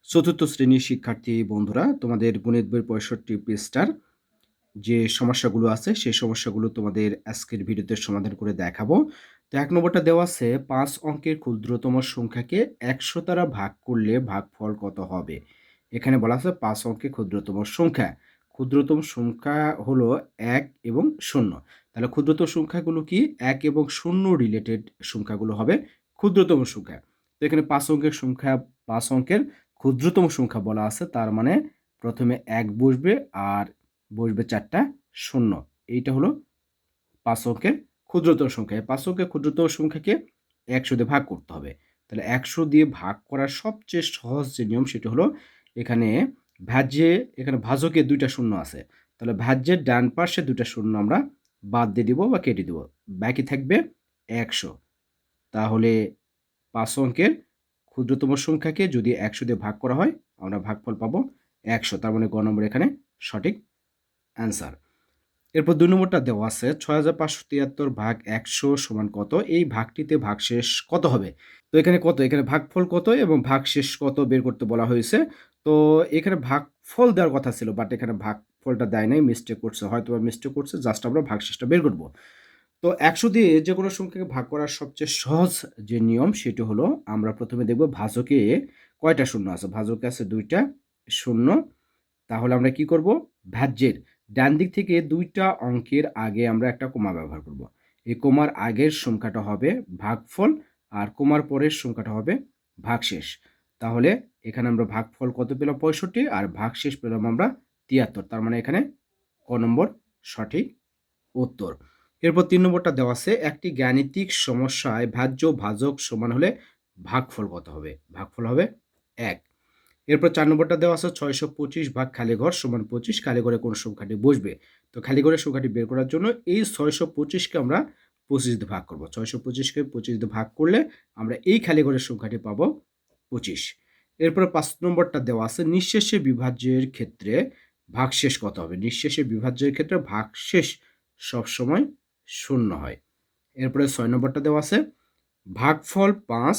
চতুর্থ শ্রেণীর শিক্ষার্থী বন্ধুরা, তোমাদের গণিত বইয়ের ৬৫ পৃষ্ঠার যে সমস্যাগুলো আছে, সেই সমস্যাগুলো তোমাদের আজকের ভিডিওতে সমাধান করে দেখাবো। তো ১ নম্বরটা দেওয়া আছে ৫ অঙ্কের ক্ষুদ্রতম সংখ্যাকে ১০০ দ্বারা ভাগ করলে ভাগফল কত হবে? এখানে বলা আছে ৫ অঙ্কের ক্ষুদ্রতম সংখ্যা। ক্ষুদ্রতম সংখ্যা হলো ১ এবং ০। তাহলে ক্ষুদ্রতম সংখ্যাগুলো কি? ১ এবং ০ রিলেটেড সংখ্যাগুলো হবে ক্ষুদ্রতম সংখ্যা। তো এখানে ৫ অঙ্কের সংখ্যা ৫ অঙ্কের ক্ষুদ্রতম সংখ্যা বলা আছে, তার মানে প্রথমে ১ বসবে আর বসবে ৪টা ০। এইটা হলো ৫ অঙ্কের ক্ষুদ্রতম সংখ্যা। এই ৫ অঙ্কের ক্ষুদ্রতম সংখ্যাকে ১০০ দিয়ে ভাগ করতে হবে। তাহলে ১০০ দিয়ে ভাগ করার সবচেয়ে সহজ যে নিয়ম সেটি হলো এখানে এখানে ভাজকে ২টা শূন্য আছে। তাহলে ভাজ্যের ডান পাশে ২টা শূন্য আমরা বাদ দিয়ে দিব বা কেটে দিব। বাকি থাকবে ১০০। তাহলে ৫ অঙ্কের ক্ষুদ্রতম সংখ্যাকে যদি ১০০ দিয়ে ভাগ করা হয়, আমরা ভাগফল পাবো ১০০। তার মানে গ নম্বর এখানে সঠিক অ্যান্সার। এরপর ২ নম্বরটা দেওয়া আছে ৬৫৭৩ ভাগ ১০০ সমান কত? এই ভাগটিতে ভাগশেষ কত হবে? তো এখানে কত? এখানে ভাগফল কত এবং ভাগশেষ কত বের করতে বলা হয়েছে। তো এখানে ভাগফল দেওয়ার কথা ছিল, বাট এখানে ভাগফলটা দেয় নাই, মিস্টেক করছে। হয়তোবা মিস্টেক করছে, জাস্ট আমরা ভাগশেষটা বের করব। তো ১০০ দিয়ে যেকোনো সংখ্যাকে ভাগ করার সবচেয়ে সহজ যে নিয়ম সেটি হলো আমরা প্রথমে দেখব ভাজকে কয়টা শূন্য আছে। ভাজকে আছে ২টা শূন্য। তাহলে আমরা কি করব? ভাজ্যের ডান দিক থেকে ২টা অঙ্কের আগে আমরা একটা কমা ব্যবহার করব। এই কমার আগের সংখ্যাটা হবে ভাগফল আর কমার পরের সংখ্যাটা হবে ভাগশেষ। তাহলে এখানে আমরা ভাগফল কত পেলাম? ৬৫ আর ভাগশেষ পেলাম আমরা ৭৩। তার মানে এখানে ক নম্বর সঠিক উত্তর। এরপর ৩ নম্বরটা দেওয়া আছে একটি গাণিতিক সমস্যায় ভাজ্য ভাজক সমান হলে ভাগফল কত হবে? ভাগফল হবে ১। এরপর ৪ নম্বরটা দেওয়া আছে ৬২৫ ভাগ খালিঘর সমান ২৫। খালিঘরে কোন সংখ্যাটি বসবে? তো খালিঘরের সংখ্যাটি বের করার জন্য এই ৬২৫ কে আমরা ২৫ দিয়ে ভাগ করব। ৬২৫ কে ২৫ দিয়ে ভাগ করলে আমরা এই খালিঘরের সংখ্যাটি পাবো ২৫। এরপরে ৫ নম্বরটা দেওয়া আছে নিঃশেষে বিভাজ্যের ক্ষেত্রে ভাগশেষ কত হবে? নিঃশেষে বিভাজ্যের ক্ষেত্রে ভাগশেষ সবসময় ০ হয়। এরপরে ৬ নম্বরটা দেওয়া আছে ভাগফল ৫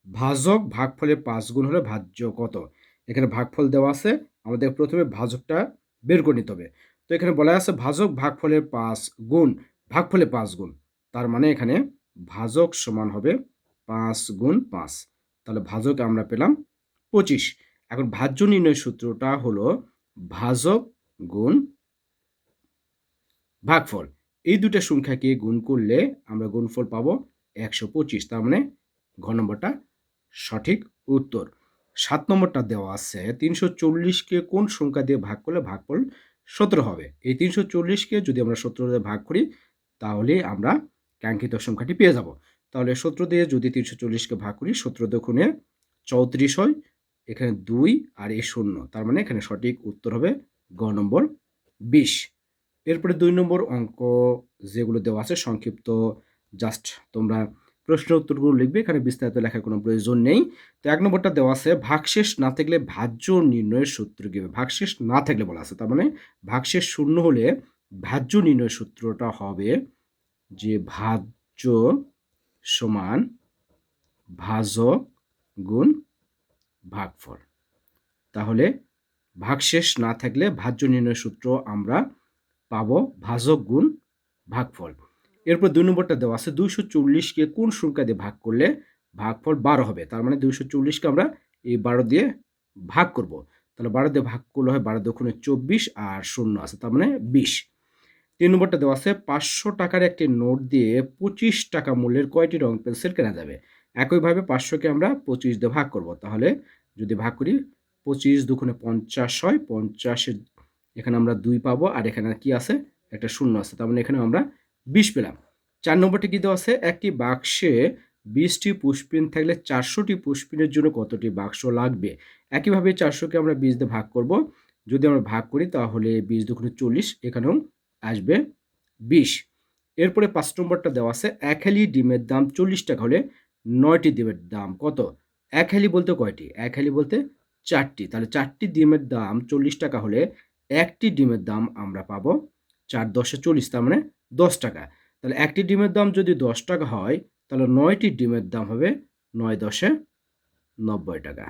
ভাজক ভাগফলের ৫ গুণ হলে ভাজ্য কত? এখানে ভাগফল দেওয়া আছে, আমাদের প্রথমে ভাজকটা বের করে নিতে হবে। তো এখানে বলা আছে ভাজক ভাগফলের ৫ গুণ ভাগফলের ৫ গুণ। তার মানে এখানে ভাজক সমান হবে ৫ গুণ ৫। তাহলে ভাজক আমরা পেলাম ২৫। এখন ভাজ্য নির্ণয়ের সূত্রটা হলো ভাজক গুণ ভাগফল। এই দুটা সংখ্যাকে গুণ করলে আমরা গুণফল পাবো ১২৫। তার মানে ঘ নম্বরটা সঠিক উত্তর। ৭ নম্বরটা দেওয়া আছে ৩৪০ কে কোন সংখ্যা দিয়ে ভাগ করলে ভাগফল ১৭ হবে? এই ৩৪০ কে যদি আমরা ১৭ দিয়ে ভাগ করি তাহলে আমরা কাঙ্ক্ষিত সংখ্যাটি পেয়ে যাব। তাহলে ১৭ দিয়ে যদি ৩৪০ কে ভাগ করি ১৭ দুগুণে ৩৪ হয়, এখানে ২ আর এই ০। তার মানে এখানে সঠিক উত্তর হবে গ নম্বর ২০। এরপরে ২ নম্বর অঙ্ক যেগুলো দেওয়া আছে সংক্ষিপ্ত জাস্ট তোমরা প্রশ্নের উত্তরগুলো লিখবে, এখানে বিস্তারিত লেখার কোনো প্রয়োজন নেই। তো ১ নম্বরটা দেওয়া আছে ভাগশেষ না থাকলে ভাজ্য নির্ণয়ের সূত্র কি হবে? ভাগশেষ না থাকলে বলা আছে, তার মানে ভাগশেষ ০ হলে ভাজ্য নির্ণয়ের সূত্রটা হবে যে ভাজ্য সমান ভাজক গুণ ভাগফল। তাহলে ভাগশেষ না থাকলে ভাজ্য নির্ণয়ের সূত্র আমরা পাবো ভাজক গুণ ভাগফল। এরপর ২ নম্বরটা দেওয়া আছে ২৪০ কে কোন সংখ্যা দিয়ে ভাগ করলে ভাগফল ১২ হবে? তার মানে ২৪০ কে আমরা এই ১২ দিয়ে ভাগ করব। তাহলে ১২ দিয়ে ভাগ করলে হয় ১২ দুগুণে ২৪ আর ০ আছে, তার মানে ২০। ৩ নম্বরটা দেওয়া আছে ৫০০ টাকার একটি নোট দিয়ে ২৫ টাকা মূল্যের কয়টি রং পেন্সিল কেনা যাবে? একইভাবে ৫০০ কে আমরা ২৫ দিয়ে ভাগ করব। তাহলে যদি ভাগ করি ২৫ দুগুণে ৫০ হয়, ৫০ এর এখানে আমরা ২ পাবো আর এখানে কি আছে? একটা ০ আছে। তার মানে এখানে আমরা ২০ পেলাম। ৪ নম্বরটা কি দেওয়া আছে? একটি বাক্সে ২০টি পুষ্পিন থাকলে ৪০০টি পুষ্পিনের জন্য কতটি বাক্স লাগবে? একইভাবে ৪০০ কে আমরা ২০ দিয়ে ভাগ করব। যদি আমরা ভাগ করি তাহলে ২০ দুগুণে ৪০, এখানেও আসবে ২০। এরপরে ৫ নম্বরটা দেওয়া আছে ১ হালি ডিমের দাম ৪০ টাকা হলে ৯টি ডিমের দাম কত? ১ হালি বলতে কয়টি? ১ হালি বলতে ৪টি। তাহলে ৪টি ডিমের দাম ৪০ টাকা হলে একটি ডিমের দাম আমরা পাবো ৪ × ১০ = ৪০, তার মানে ১০ টাকা। তাহলে একটি ডিমের দাম যদি ১০ টাকা হয় তাহলে ৯টি ডিমের দাম হবে ৯ × ১০ = ৯০ টাকা।